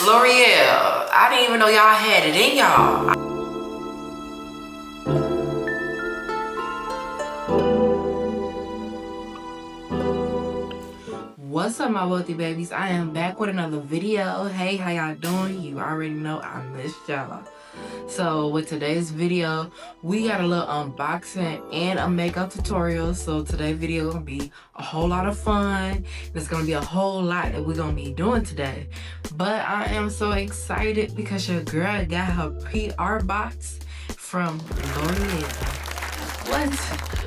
L'Oreal, I didn't even know y'all had it in y'all. What's up, my wealthy babies? I am back with another video. Hey, how y'all doing? You already know I missed y'all. So with today's video, we got a little unboxing and a makeup tutorial. So today's video gonna be a whole lot of fun. There's gonna be a whole lot that we're gonna be doing today. But I am so excited because your girl got her PR box from L'Oreal. What?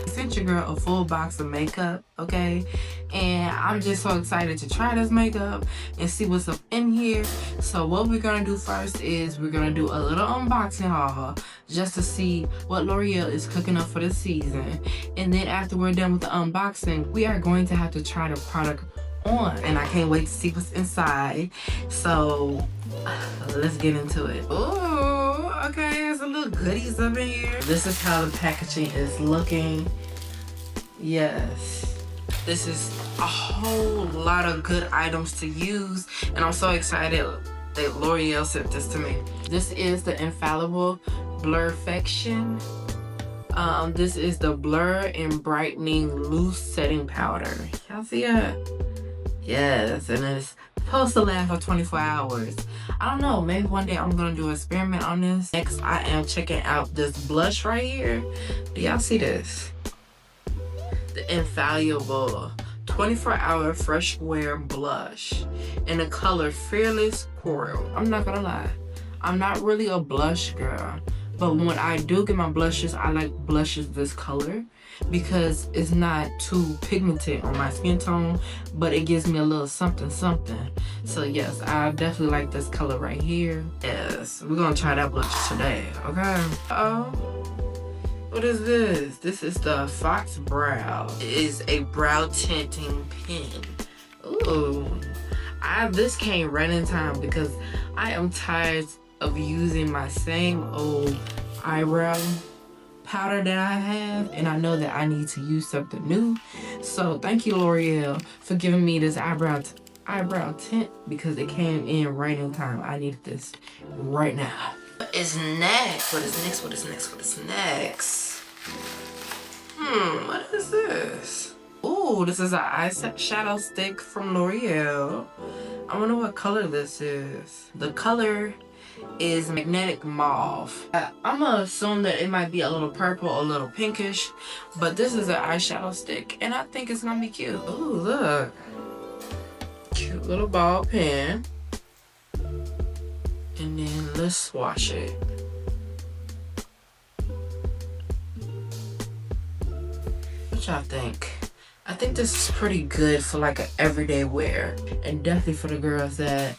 I sent your girl a full box of makeup, okay? And I'm just so excited to try this makeup and see what's up in here. So what we're gonna do first is we're gonna do a little unboxing haul just to see what L'Oreal is cooking up for the season. And then after we're done with the unboxing, we are going to have to try the product on. And I can't wait to see what's inside. So let's get into it. Ooh, okay, there's a little goodies up in here. This is how the packaging is looking. Yes. This is a whole lot of good items to use, and I'm so excited that L'Oreal sent this to me. This is the Infallible Blurfection. This is the Blur and Brightening Loose Setting Powder. Y'all see that? Yes, and it's supposed to last for 24 hours. I don't know, maybe one day I'm gonna do an experiment on this. Next, I am checking out this blush right here. Do y'all see this? The Infallible 24-hour fresh wear blush in the color Fearless Coral. I'm not gonna lie, I'm not really a blush girl, but when I do get my blushes, I like blushes this color because it's not too pigmented on my skin tone, but it gives me a little something something. So yes, I definitely like this color right here. Yes, we're gonna try that blush today, okay? What is this? This is the Fox Brow. It is a brow tinting pen. Ooh. This came right in time because I am tired of using my same old eyebrow powder that I have, and I know that I need to use something new. So thank you, L'Oreal, for giving me this eyebrow tint because it came in right in time. I need this right now. What is next? What is next? What is next? What is next? What is this? Ooh, this is an eyeshadow stick from L'Oreal. I wonder what color this is. The color is Magnetic Mauve. I'm gonna assume that it might be a little purple or a little pinkish, but this is an eyeshadow stick, and I think it's gonna be cute. Ooh, look. Cute little ball pen. And then let's swatch it. What y'all think? I think this is pretty good for like an everyday wear, and definitely for the girls that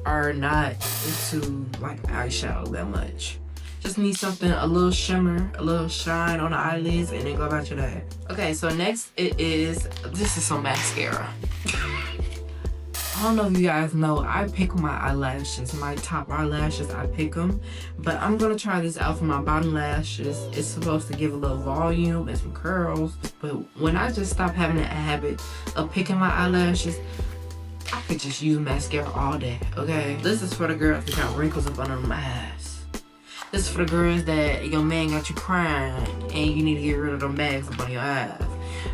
are not into like eyeshadow that much. Just need something, a little shimmer, a little shine on the eyelids, and then go about your day. Okay, so next this is some mascara. I don't know if you guys know, I pick my eyelashes, my top eyelashes, I pick them. But I'm gonna try this out for my bottom lashes. It's supposed to give a little volume and some curls. But when I just stop having the habit of picking my eyelashes, I could just use mascara all day, okay? This is for the girls that got wrinkles up under them eyes. This is for the girls that your man got you crying and you need to get rid of them bags up on your eyes.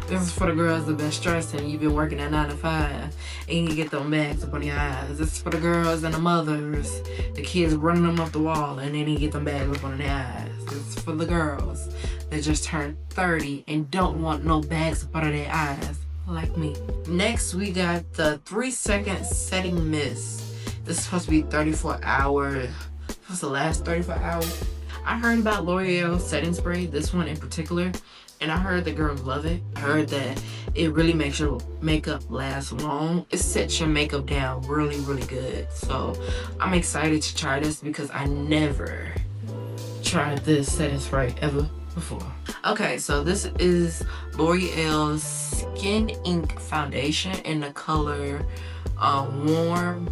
This is for the girls that been stressing and you've been working at 9 to 5 and you need to get them bags up on your eyes. This is for the girls and the mothers, the kids running them up the wall and they need to get them bags up on their eyes. This is for the girls that just turned 30 and don't want no bags up under their eyes, like me. Next, we got the 3-second setting mist. This is supposed to be 34 hours. Supposed to last 34 hours. I heard about L'Oreal setting spray, this one in particular, and I heard the girls love it. I heard that it really makes your makeup last long. It sets your makeup down really, really good. So I'm excited to try this because I never tried this setting spray ever before. Okay, so this is L'Oreal's Skin Ink Foundation in the color Warm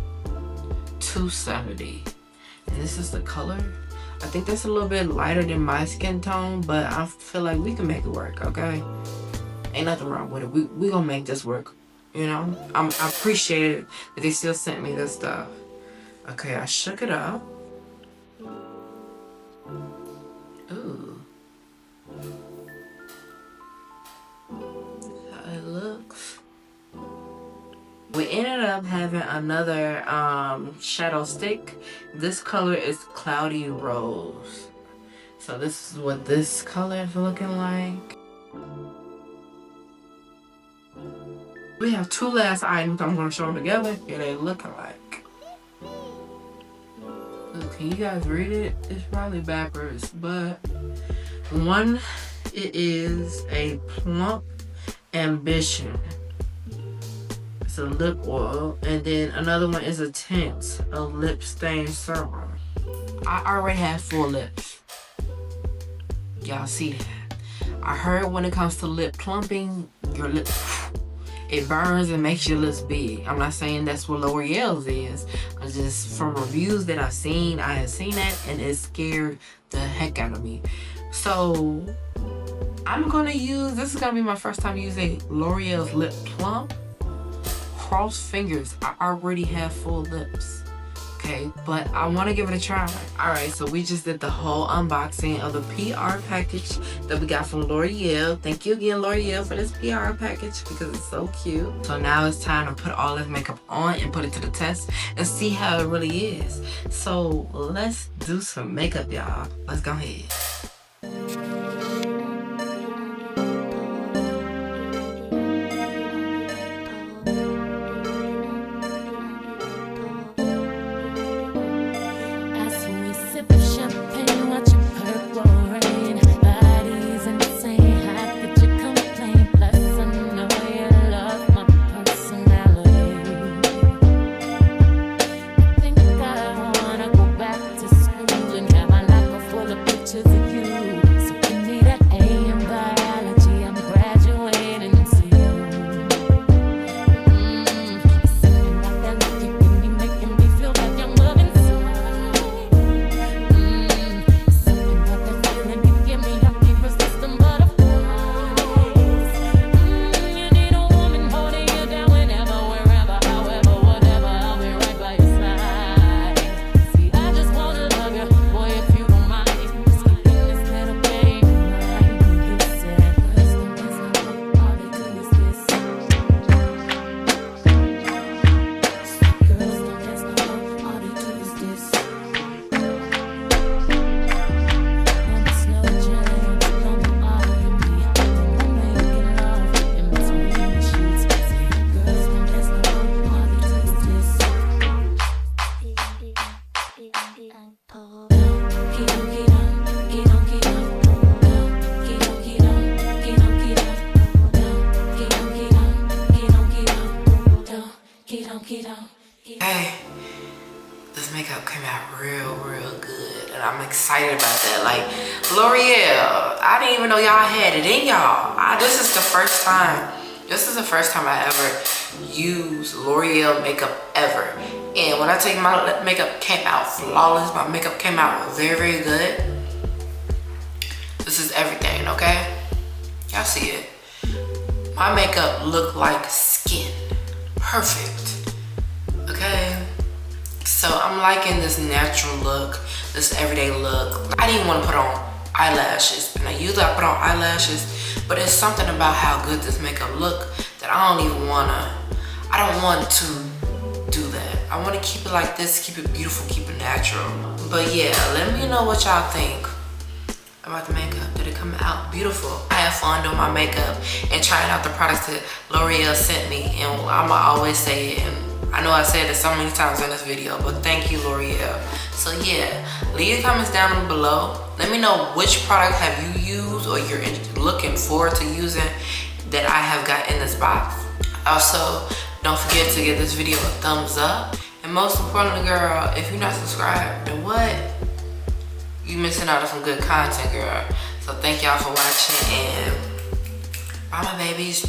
270. And this is the color. I think that's a little bit lighter than my skin tone, but I feel like we can make it work, okay? Ain't nothing wrong with it. We gonna make this work, you know? I appreciate it that they still sent me this stuff. Okay, I shook it up. Ooh. That's how it looks. We ended up having another shadow stick. This color is Cloudy Rose. So this is what this color is looking like. We have two last items. I'm going to show them together. What they looking like. Ooh, can you guys read it? It's probably backwards, but one, it is a Plump Ambition. It's a lip oil, and then another one is a tint, a lip stain serum. I already have full lips. Y'all see that? I heard when it comes to lip plumping, your lips, it burns and makes your lips big. I'm not saying that's what L'Oreal's is. I just, from reviews that I've seen, I have seen that and it scared the heck out of me. So I'm gonna use, this is gonna be my first time using L'Oreal's Lip Plump. Cross fingers, I already have full lips. Okay, but I want to give it a try. Alright, so we just did the whole unboxing of the PR package that we got from L'Oreal. Thank you again, L'Oreal, for this PR package because it's so cute. So now it's time to put all this makeup on and put it to the test and see how it really is. So let's do some makeup, y'all. Let's go ahead. Hey, this makeup came out real good, and I'm excited about that. Like, L'Oreal, I didn't even know y'all had it in y'all. This is the first time I ever used L'Oreal makeup ever. And when I tell you my makeup came out flawless, my makeup came out very good. This is everything, okay? Y'all see it. My makeup looked like skin. Perfect. Okay, so I'm liking this natural look, this everyday look. I didn't want to put on eyelashes, and usually I put on eyelashes, but it's something about how good this makeup look that I don't want to do that. I want to keep it like this, keep it beautiful, keep it natural. But yeah, let me know what y'all think about the makeup. Did it come out beautiful? I had fun doing my makeup and trying out the products that L'Oreal sent me, and I'ma always say it, and I know I said it so many times in this video, but thank you, L'Oreal. So yeah, leave your comments down below. Let me know which product have you used or you're looking forward to using that I have got in this box. Also, don't forget to give this video a thumbs up. And most importantly, girl, if you're not subscribed, then what? You missing out on some good content, girl. So thank y'all for watching, and bye, my babies.